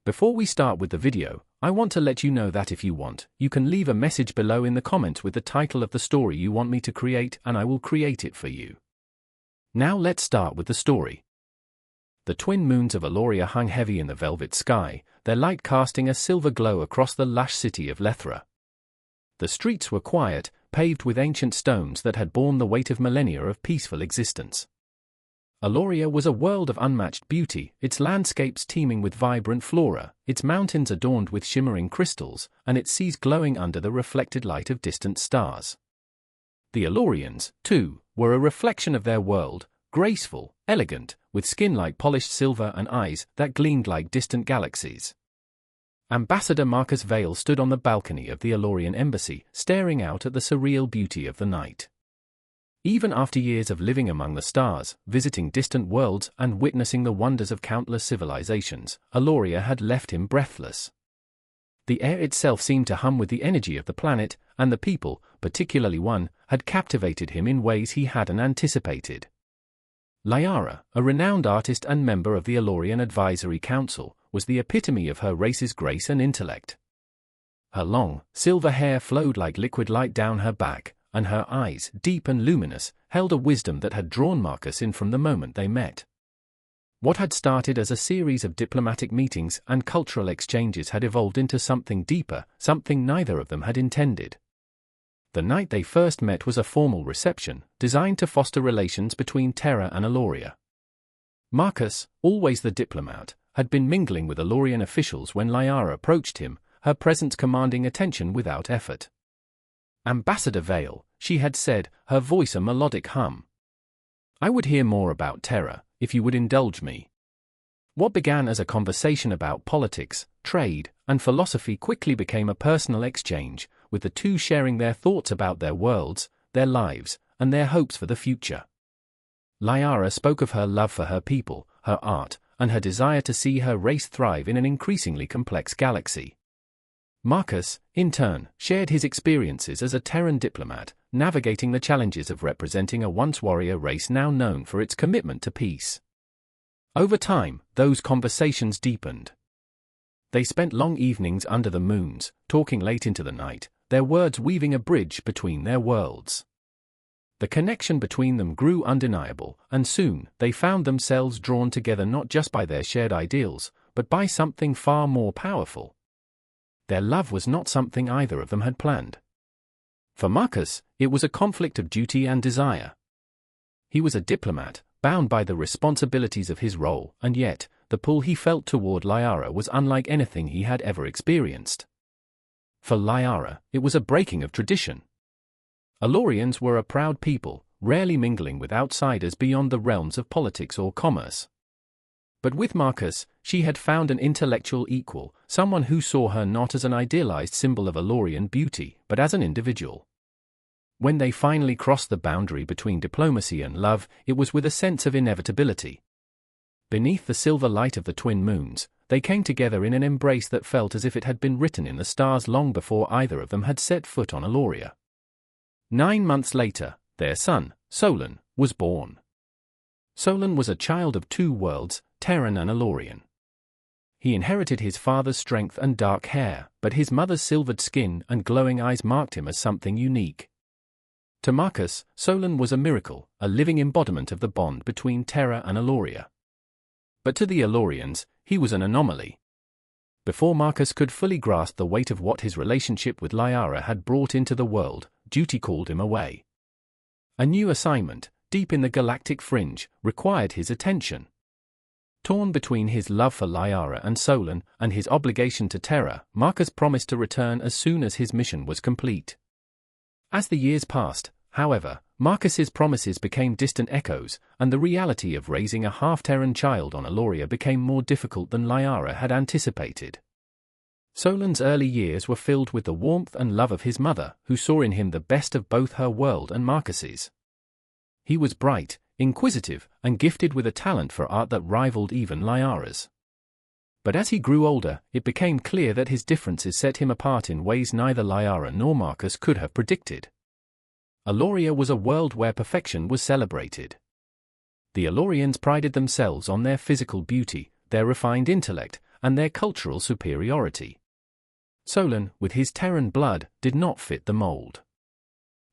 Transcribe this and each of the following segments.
Before we start with the video, I want to let you know that if you want, you can leave a message below in the comments with the title of the story you want me to create and I will create it for you. Now let's start with the story. The twin moons of Aloria hung heavy in the velvet sky, their light casting a silver glow across the lush city of Lethra. The streets were quiet, paved with ancient stones that had borne the weight of millennia of peaceful existence. Aloria was a world of unmatched beauty, its landscapes teeming with vibrant flora, its mountains adorned with shimmering crystals, and its seas glowing under the reflected light of distant stars. The Alorians, too, were a reflection of their world, graceful, elegant, with skin like polished silver and eyes that gleamed like distant galaxies. Ambassador Marcus Vale stood on the balcony of the Alorian embassy, staring out at the surreal beauty of the night. Even after years of living among the stars, visiting distant worlds and witnessing the wonders of countless civilizations, Aloria had left him breathless. The air itself seemed to hum with the energy of the planet, and the people, particularly one, had captivated him in ways he hadn't anticipated. Liara, a renowned artist and member of the Alorian Advisory Council, was the epitome of her race's grace and intellect. Her long, silver hair flowed like liquid light down her back, and her eyes, deep and luminous, held a wisdom that had drawn Marcus in from the moment they met. What had started as a series of diplomatic meetings and cultural exchanges had evolved into something deeper, something neither of them had intended. The night they first met was a formal reception, designed to foster relations between Terra and Aloria. Marcus, always the diplomat, had been mingling with Alorian officials when Liara approached him, her presence commanding attention without effort. "Ambassador Vale," she had said, her voice a melodic hum. "I would hear more about Terra, if you would indulge me." What began as a conversation about politics, trade, and philosophy quickly became a personal exchange, with the two sharing their thoughts about their worlds, their lives, and their hopes for the future. Liara spoke of her love for her people, her art, and her desire to see her race thrive in an increasingly complex galaxy. Marcus, in turn, shared his experiences as a Terran diplomat, navigating the challenges of representing a once warrior race now known for its commitment to peace. Over time, those conversations deepened. They spent long evenings under the moons, talking late into the night, their words weaving a bridge between their worlds. The connection between them grew undeniable, and soon, they found themselves drawn together not just by their shared ideals, but by something far more powerful. Their love was not something either of them had planned. For Marcus, it was a conflict of duty and desire. He was a diplomat, bound by the responsibilities of his role, and yet, the pull he felt toward Liara was unlike anything he had ever experienced. For Liara, it was a breaking of tradition. Alorians were a proud people, rarely mingling with outsiders beyond the realms of politics or commerce. But with Marcus, she had found an intellectual equal, someone who saw her not as an idealized symbol of Alorian beauty, but as an individual. When they finally crossed the boundary between diplomacy and love, it was with a sense of inevitability. Beneath the silver light of the twin moons, they came together in an embrace that felt as if it had been written in the stars long before either of them had set foot on Aloria. 9 months later, their son, Solon, was born. Solon was a child of two worlds, Terran and Alorian. He inherited his father's strength and dark hair, but his mother's silvered skin and glowing eyes marked him as something unique. To Marcus, Solon was a miracle, a living embodiment of the bond between Terra and Aloria. But to the Alorians, he was an anomaly. Before Marcus could fully grasp the weight of what his relationship with Liara had brought into the world, duty called him away. A new assignment, deep in the galactic fringe, required his attention. Torn between his love for Liara and Solon, and his obligation to Terra, Marcus promised to return as soon as his mission was complete. As the years passed, however, Marcus's promises became distant echoes, and the reality of raising a half-Terran child on Aloria became more difficult than Liara had anticipated. Solon's early years were filled with the warmth and love of his mother, who saw in him the best of both her world and Marcus's. He was bright, inquisitive, and gifted with a talent for art that rivaled even Liara's. But as he grew older, it became clear that his differences set him apart in ways neither Liara nor Marcus could have predicted. Aloria was a world where perfection was celebrated. The Alorians prided themselves on their physical beauty, their refined intellect, and their cultural superiority. Solon, with his Terran blood, did not fit the mold.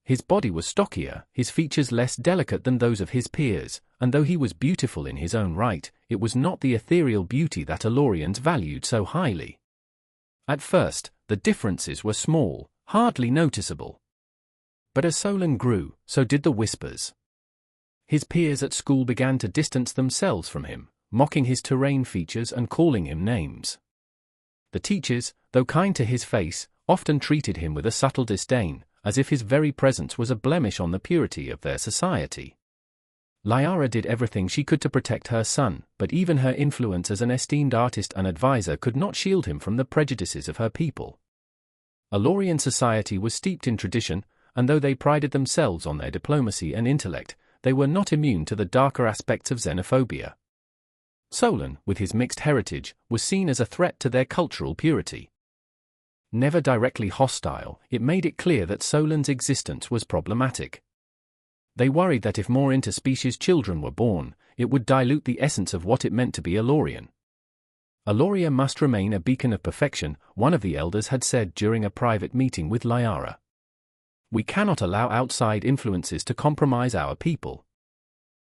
His body was stockier, his features less delicate than those of his peers, and though he was beautiful in his own right, it was not the ethereal beauty that Elorians valued so highly. At first, the differences were small, hardly noticeable. But as Solon grew, so did the whispers. His peers at school began to distance themselves from him, mocking his terrain features and calling him names. The teachers, though kind to his face, often treated him with a subtle disdain, as if his very presence was a blemish on the purity of their society. Lyra did everything she could to protect her son, but even her influence as an esteemed artist and advisor could not shield him from the prejudices of her people. Elorian society was steeped in tradition, and though they prided themselves on their diplomacy and intellect, they were not immune to the darker aspects of xenophobia. Solon, with his mixed heritage, was seen as a threat to their cultural purity. Never directly hostile, it made it clear that Solon's existence was problematic. They worried that if more interspecies children were born, it would dilute the essence of what it meant to be Elorian. Eloria must remain a beacon of perfection, one of the elders had said during a private meeting with Lyra. We cannot allow outside influences to compromise our people.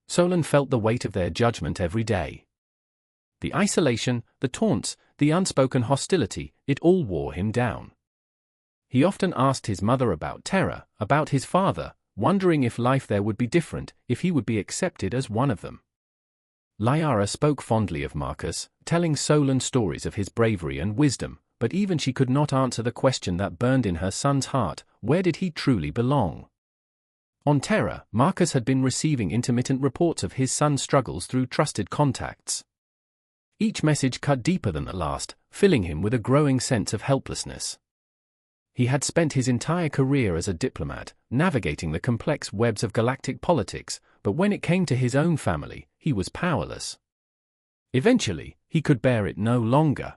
Solon felt the weight of their judgment every day. The isolation, the taunts, the unspoken hostility, it all wore him down. He often asked his mother about Terra, about his father, wondering if life there would be different, if he would be accepted as one of them. Lyra spoke fondly of Marcus, telling Solon stories of his bravery and wisdom, but even she could not answer the question that burned in her son's heart: where did he truly belong? On Terra, Marcus had been receiving intermittent reports of his son's struggles through trusted contacts. Each message cut deeper than the last, filling him with a growing sense of helplessness. He had spent his entire career as a diplomat, navigating the complex webs of galactic politics, but when it came to his own family, he was powerless. Eventually, he could bear it no longer.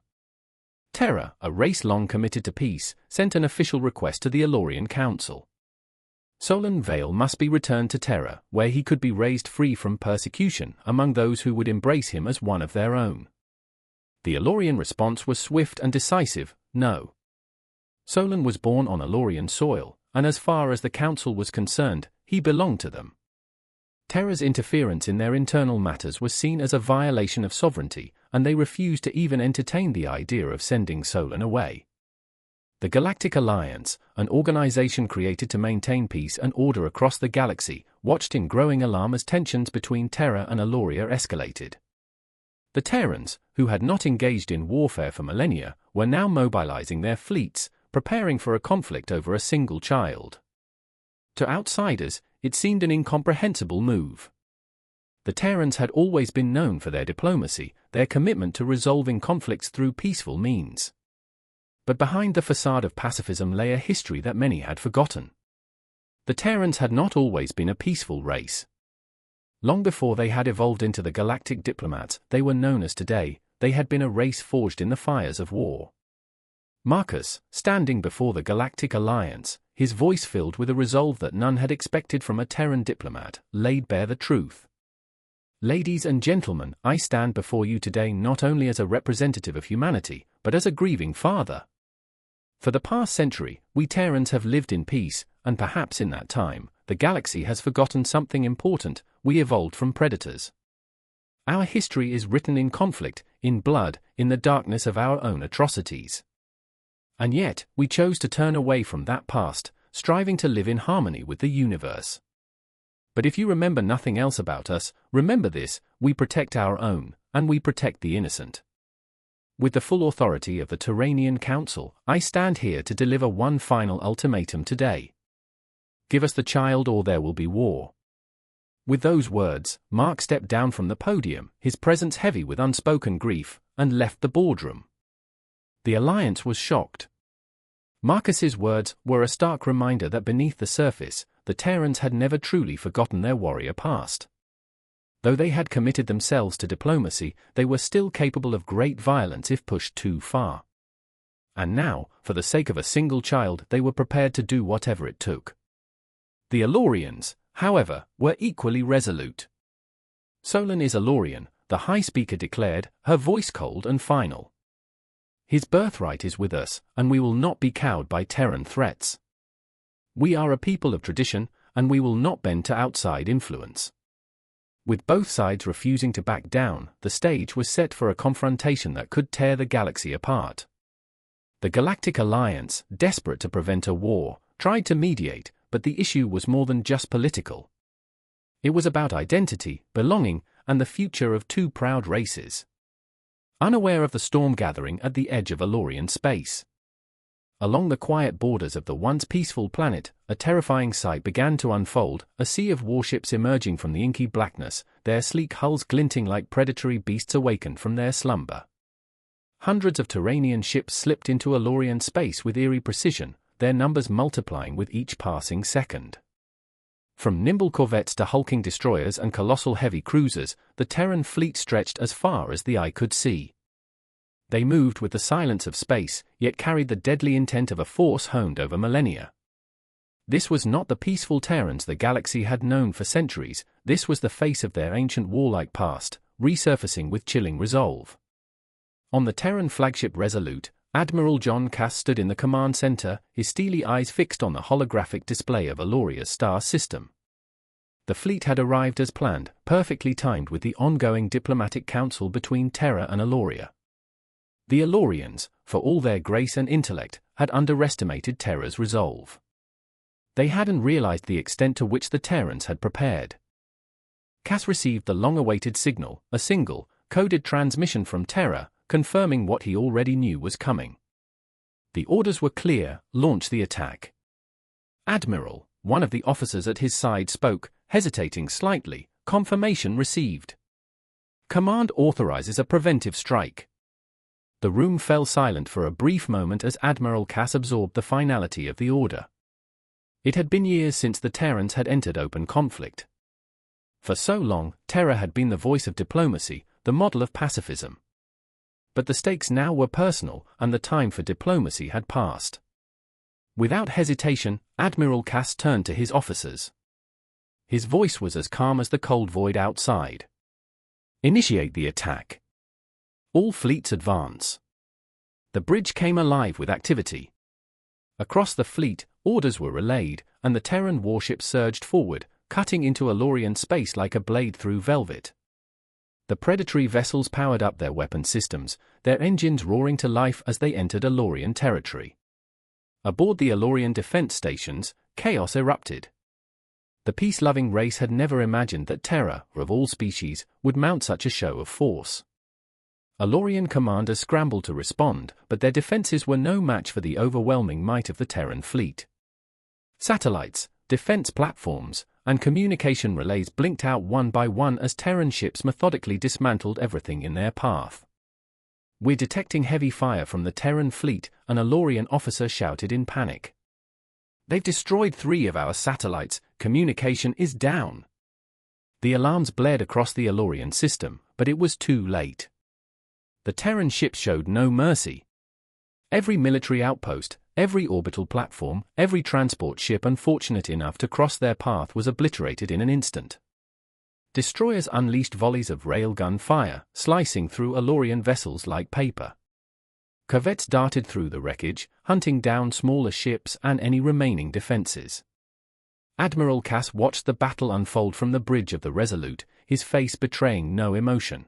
Terra, a race long committed to peace, sent an official request to the Elorian Council. Solon Vale must be returned to Terra, where he could be raised free from persecution among those who would embrace him as one of their own. The Elorian response was swift and decisive: no. Solon was born on Elorian soil, and as far as the Council was concerned, he belonged to them. Terra's interference in their internal matters was seen as a violation of sovereignty, and they refused to even entertain the idea of sending Solon away. The Galactic Alliance, an organization created to maintain peace and order across the galaxy, watched in growing alarm as tensions between Terra and Eloria escalated. The Terrans, who had not engaged in warfare for millennia, were now mobilizing their fleets, preparing for a conflict over a single child. To outsiders, it seemed an incomprehensible move. The Terrans had always been known for their diplomacy, their commitment to resolving conflicts through peaceful means. But behind the facade of pacifism lay a history that many had forgotten. The Terrans had not always been a peaceful race. Long before they had evolved into the galactic diplomats they were known as today, they had been a race forged in the fires of war. Marcus, standing before the Galactic Alliance, his voice filled with a resolve that none had expected from a Terran diplomat, laid bare the truth. Ladies and gentlemen, I stand before you today not only as a representative of humanity, but as a grieving father. For the past century, we Terrans have lived in peace, and perhaps in that time, the galaxy has forgotten something important: we evolved from predators. Our history is written in conflict, in blood, in the darkness of our own atrocities. And yet, we chose to turn away from that past, striving to live in harmony with the universe. But if you remember nothing else about us, remember this: we protect our own, and we protect the innocent. With the full authority of the Terranian Council, I stand here to deliver one final ultimatum today. Give us the child or there will be war. With those words, Mark stepped down from the podium, his presence heavy with unspoken grief, and left the boardroom. The Alliance was shocked. Marcus's words were a stark reminder that beneath the surface, the Terrans had never truly forgotten their warrior past. Though they had committed themselves to diplomacy, they were still capable of great violence if pushed too far. And now, for the sake of a single child, they were prepared to do whatever it took. The Elorians, however, were equally resolute. Solon is Elorian, the High Speaker declared, her voice cold and final. His birthright is with us, and we will not be cowed by Terran threats. We are a people of tradition, and we will not bend to outside influence. With both sides refusing to back down, the stage was set for a confrontation that could tear the galaxy apart. The Galactic Alliance, desperate to prevent a war, tried to mediate, but the issue was more than just political. It was about identity, belonging, and the future of two proud races. Unaware of the storm gathering at the edge of Alorian space. Along the quiet borders of the once peaceful planet, a terrifying sight began to unfold, a sea of warships emerging from the inky blackness, their sleek hulls glinting like predatory beasts awakened from their slumber. Hundreds of Terranian ships slipped into Alorian space with eerie precision, their numbers multiplying with each passing second. From nimble corvettes to hulking destroyers and colossal heavy cruisers, the Terran fleet stretched as far as the eye could see. They moved with the silence of space, yet carried the deadly intent of a force honed over millennia. This was not the peaceful Terrans the galaxy had known for centuries, this was the face of their ancient warlike past, resurfacing with chilling resolve. On the Terran flagship Resolute, Admiral John Cass stood in the command center, his steely eyes fixed on the holographic display of Aloria's star system. The fleet had arrived as planned, perfectly timed with the ongoing diplomatic council between Terra and Aloria. The Alorians, for all their grace and intellect, had underestimated Terra's resolve. They hadn't realized the extent to which the Terrans had prepared. Cass received the long-awaited signal, a single, coded transmission from Terra, confirming what he already knew was coming. The orders were clear: launch the attack. Admiral, one of the officers at his side spoke, hesitating slightly. Confirmation received. Command authorizes a preventive strike. The room fell silent for a brief moment as Admiral Cass absorbed the finality of the order. It had been years since the Terrans had entered open conflict. For so long, Terra had been the voice of diplomacy, the model of pacifism. But the stakes now were personal, and the time for diplomacy had passed. Without hesitation, Admiral Cass turned to his officers. His voice was as calm as the cold void outside. Initiate the attack. All fleets advance. The bridge came alive with activity. Across the fleet, orders were relayed, and the Terran warships surged forward, cutting into Alorian space like a blade through velvet. The predatory vessels powered up their weapon systems, their engines roaring to life as they entered Alorian territory. Aboard the Alorian defense stations, chaos erupted. The peace-loving race had never imagined that Terra, of all species, would mount such a show of force. Alorian commanders scrambled to respond, but their defenses were no match for the overwhelming might of the Terran fleet. Satellites, defense platforms, and communication relays blinked out one by one as Terran ships methodically dismantled everything in their path. "We're detecting heavy fire from the Terran fleet," an Alorian officer shouted in panic. "They've destroyed 3 of our satellites, communication is down." The alarms blared across the Alorian system, but it was too late. The Terran ships showed no mercy. Every military outpost, every orbital platform, every transport ship unfortunate enough to cross their path was obliterated in an instant. Destroyers unleashed volleys of railgun fire, slicing through Alorian vessels like paper. Corvettes darted through the wreckage, hunting down smaller ships and any remaining defenses. Admiral Cass watched the battle unfold from the bridge of the Resolute, his face betraying no emotion.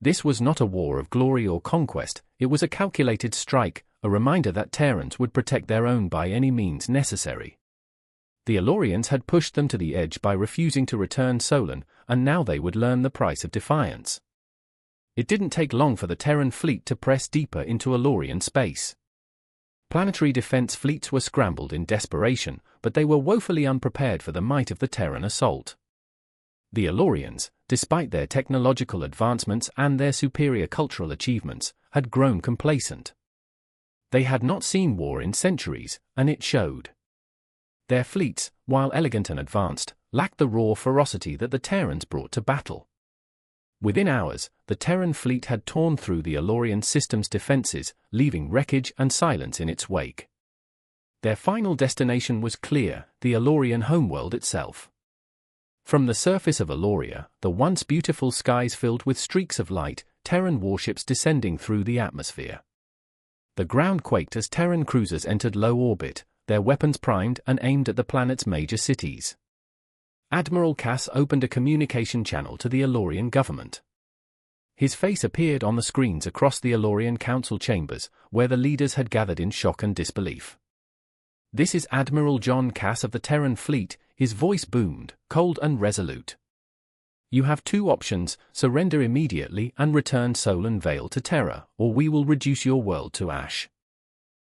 This was not a war of glory or conquest, it was a calculated strike, a reminder that Terrans would protect their own by any means necessary. The Alorians had pushed them to the edge by refusing to return Solon, and now they would learn the price of defiance. It didn't take long for the Terran fleet to press deeper into Alorian space. Planetary defense fleets were scrambled in desperation, but they were woefully unprepared for the might of the Terran assault. The Alorians, despite their technological advancements and their superior cultural achievements, had grown complacent. They had not seen war in centuries, and it showed. Their fleets, while elegant and advanced, lacked the raw ferocity that the Terrans brought to battle. Within hours, the Terran fleet had torn through the Alorian system's defenses, leaving wreckage and silence in its wake. Their final destination was clear: the Alorian homeworld itself. From the surface of Aloria, the once beautiful skies filled with streaks of light, Terran warships descending through the atmosphere. The ground quaked as Terran cruisers entered low orbit, their weapons primed and aimed at the planet's major cities. Admiral Cass opened a communication channel to the Elorian government. His face appeared on the screens across the Elorian Council chambers, where the leaders had gathered in shock and disbelief. "This is Admiral John Cass of the Terran fleet," his voice boomed, cold and resolute. "You have two options: surrender immediately and return Solan Vale to Terra, or we will reduce your world to ash."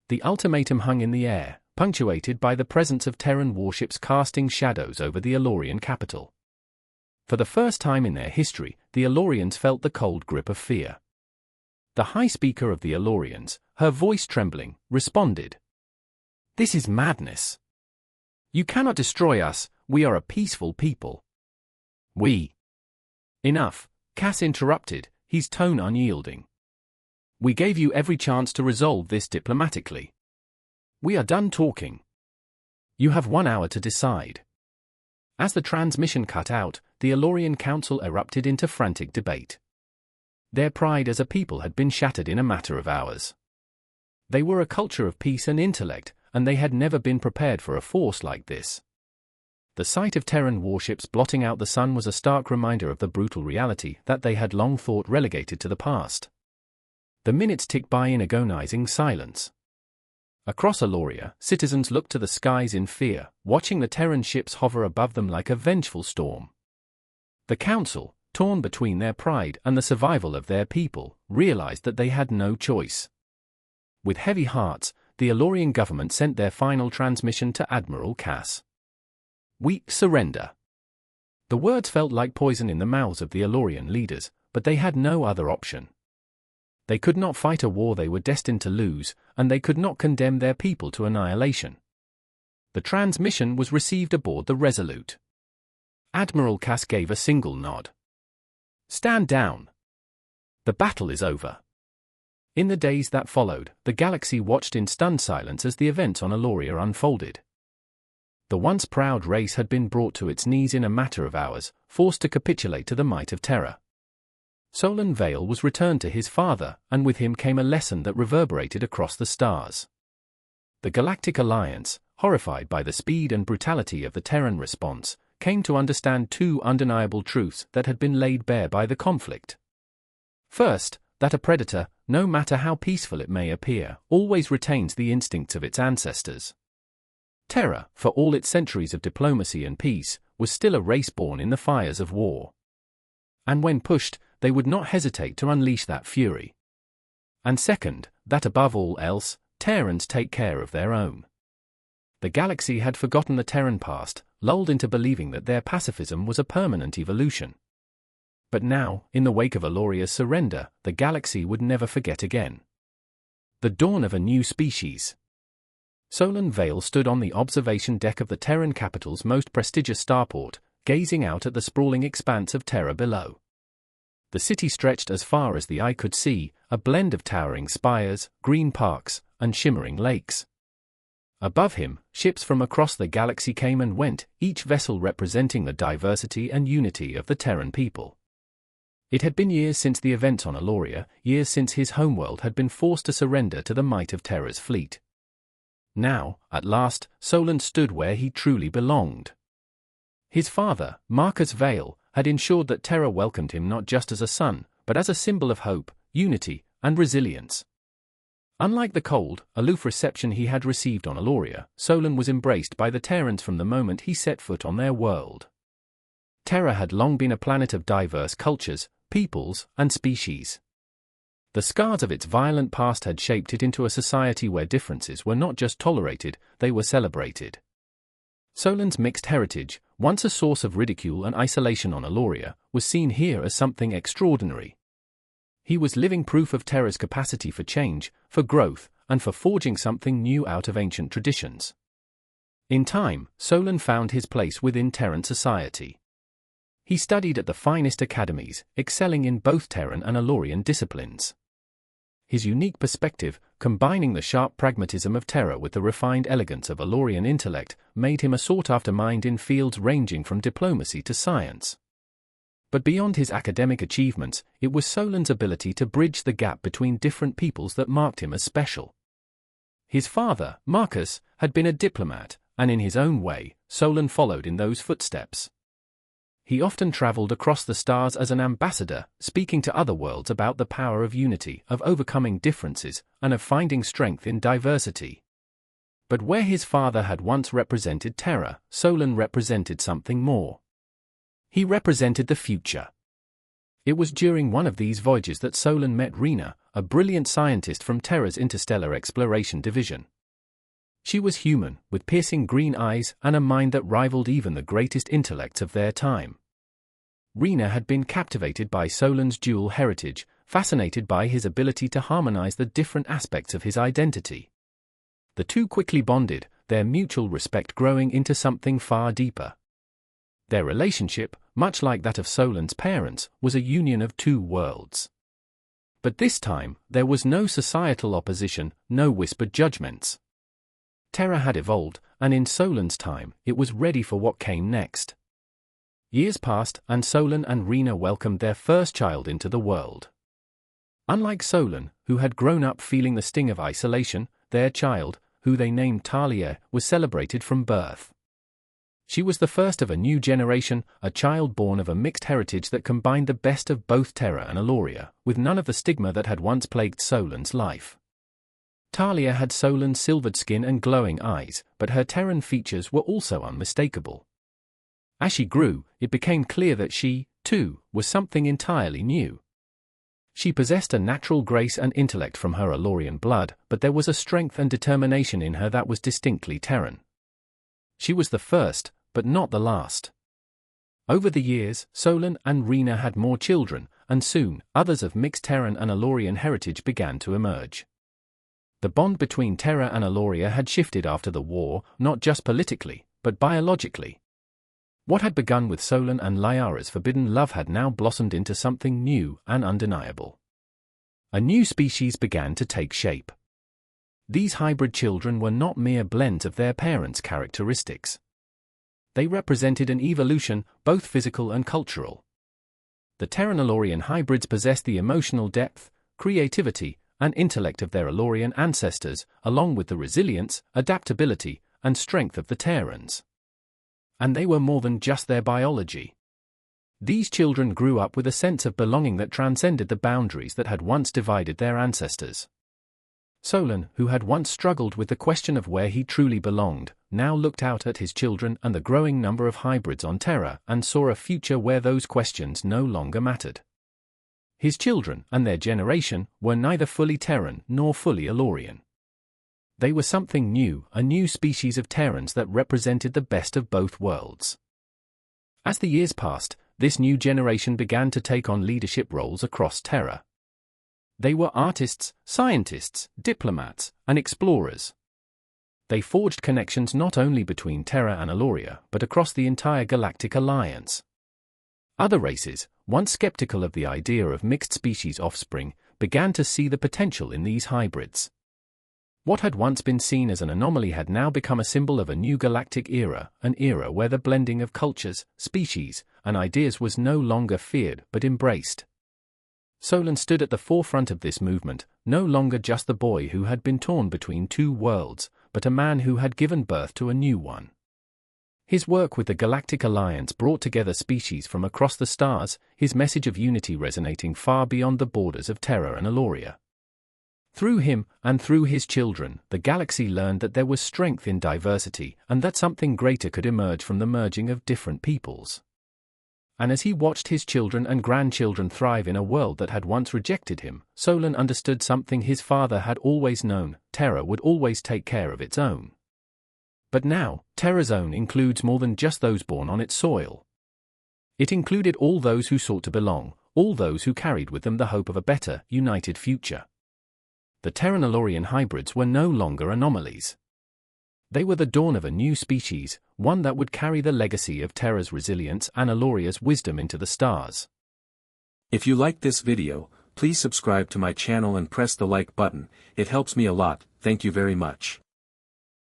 The ultimatum hung in the air, punctuated by the presence of Terran warships casting shadows over the Elorian capital. For the first time in their history, the Elorians felt the cold grip of fear. The High Speaker of the Elorians, her voice trembling, responded, "This is madness. You cannot destroy us, we are a peaceful people." "We." "Enough," Cass interrupted, his tone unyielding. "We gave you every chance to resolve this diplomatically. We are done talking. You have 1 hour to decide." As the transmission cut out, the Elorian Council erupted into frantic debate. Their pride as a people had been shattered in a matter of hours. They were a culture of peace and intellect, and they had never been prepared for a force like this. The sight of Terran warships blotting out the sun was a stark reminder of the brutal reality that they had long thought relegated to the past. The minutes ticked by in agonizing silence. Across Eloria, citizens looked to the skies in fear, watching the Terran ships hover above them like a vengeful storm. The Council, torn between their pride and the survival of their people, realized that they had no choice. With heavy hearts, the Elorian government sent their final transmission to Admiral Cass. "We surrender." The words felt like poison in the mouths of the Elorian leaders, but they had no other option. They could not fight a war they were destined to lose, and they could not condemn their people to annihilation. The transmission was received aboard the Resolute. Admiral Cass gave a single nod. "Stand down. The battle is over." In the days that followed, the galaxy watched in stunned silence as the events on Eloria unfolded. The once proud race had been brought to its knees in a matter of hours, forced to capitulate to the might of Terra. Solan Vale was returned to his father, and with him came a lesson that reverberated across the stars. The Galactic Alliance, horrified by the speed and brutality of the Terran response, came to understand two undeniable truths that had been laid bare by the conflict. First, that a predator, no matter how peaceful it may appear, always retains the instincts of its ancestors. Terra, for all its centuries of diplomacy and peace, was still a race born in the fires of war. And when pushed, they would not hesitate to unleash that fury. And second, that above all else, Terrans take care of their own. The galaxy had forgotten the Terran past, lulled into believing that their pacifism was a permanent evolution. But now, in the wake of Eloria's surrender, the galaxy would never forget again. The dawn of a new species. Solan Vale stood on the observation deck of the Terran capital's most prestigious starport, gazing out at the sprawling expanse of Terra below. The city stretched as far as the eye could see, a blend of towering spires, green parks, and shimmering lakes. Above him, ships from across the galaxy came and went, each vessel representing the diversity and unity of the Terran people. It had been years since the events on Eloria, years since his homeworld had been forced to surrender to the might of Terra's fleet. Now, at last, Solan stood where he truly belonged. His father, Marcus Vale, had ensured that Terra welcomed him not just as a son, but as a symbol of hope, unity, and resilience. Unlike the cold, aloof reception he had received on Eloria, Solan was embraced by the Terrans from the moment he set foot on their world. Terra had long been a planet of diverse cultures, peoples, and species. The scars of its violent past had shaped it into a society where differences were not just tolerated, they were celebrated. Solan's mixed heritage, once a source of ridicule and isolation on Eloria, was seen here as something extraordinary. He was living proof of Terra's capacity for change, for growth, and for forging something new out of ancient traditions. In time, Solan found his place within Terran society. He studied at the finest academies, excelling in both Terran and Elorian disciplines. His unique perspective, combining the sharp pragmatism of Terra with the refined elegance of Elorian intellect, made him a sought-after mind in fields ranging from diplomacy to science. But beyond his academic achievements, it was Solon's ability to bridge the gap between different peoples that marked him as special. His father, Marcus, had been a diplomat, and in his own way, Solon followed in those footsteps. He often traveled across the stars as an ambassador, speaking to other worlds about the power of unity, of overcoming differences, and of finding strength in diversity. But where his father had once represented terror, Solon represented something more. He represented the future. It was during one of these voyages that Solon met Rena, a brilliant scientist from Terra's Interstellar Exploration Division. She was human, with piercing green eyes and a mind that rivaled even the greatest intellects of their time. Rena had been captivated by Solon's dual heritage, fascinated by his ability to harmonize the different aspects of his identity. The two quickly bonded, their mutual respect growing into something far deeper. Their relationship, much like that of Solon's parents, was a union of two worlds. But this time, there was no societal opposition, no whispered judgments. Terra had evolved, and in Solon's time, it was ready for what came next. Years passed, and Solon and Rena welcomed their first child into the world. Unlike Solon, who had grown up feeling the sting of isolation, their child, who they named Thalia, was celebrated from birth. She was the first of a new generation, a child born of a mixed heritage that combined the best of both Terra and Eloria, with none of the stigma that had once plagued Solon's life. Thalia had Solon's silvered skin and glowing eyes, but her Terran features were also unmistakable. As she grew, it became clear that she, too, was something entirely new. She possessed a natural grace and intellect from her Elorian blood, but there was a strength and determination in her that was distinctly Terran. She was the first, but not the last. Over the years, Solon and Rena had more children, and soon, others of mixed Terran and Elorian heritage began to emerge. The bond between Terra and Eloria had shifted after the war, not just politically, but biologically. What had begun with Solon and Lyara's forbidden love had now blossomed into something new and undeniable. A new species began to take shape. These hybrid children were not mere blends of their parents' characteristics. They represented an evolution, both physical and cultural. The Terran-Elorian hybrids possessed the emotional depth, creativity, and intellect of their Elorian ancestors, along with the resilience, adaptability, and strength of the Terrans. And they were more than just their biology. These children grew up with a sense of belonging that transcended the boundaries that had once divided their ancestors. Solon, who had once struggled with the question of where he truly belonged, now looked out at his children and the growing number of hybrids on Terra and saw a future where those questions no longer mattered. His children, and their generation, were neither fully Terran nor fully Elorian. They were something new, a new species of Terrans that represented the best of both worlds. As the years passed, this new generation began to take on leadership roles across Terra. They were artists, scientists, diplomats, and explorers. They forged connections not only between Terra and Eloria, but across the entire Galactic Alliance. Other races, once skeptical of the idea of mixed species offspring, began to see the potential in these hybrids. What had once been seen as an anomaly had now become a symbol of a new galactic era, an era where the blending of cultures, species, and ideas was no longer feared but embraced. Solon stood at the forefront of this movement, no longer just the boy who had been torn between two worlds, but a man who had given birth to a new one. His work with the Galactic Alliance brought together species from across the stars, his message of unity resonating far beyond the borders of Terra and Eloria. Through him, and through his children, the galaxy learned that there was strength in diversity, and that something greater could emerge from the merging of different peoples. And as he watched his children and grandchildren thrive in a world that had once rejected him, Solon understood something his father had always known: Terra would always take care of its own. But now, Terra's own includes more than just those born on its soil. It included all those who sought to belong, all those who carried with them the hope of a better, united future. The Terran-Elorian hybrids were no longer anomalies. They were the dawn of a new species, one that would carry the legacy of Terra's resilience and Eloria's wisdom into the stars. If you liked this video, please subscribe to my channel and press the like button. It helps me a lot. Thank you very much.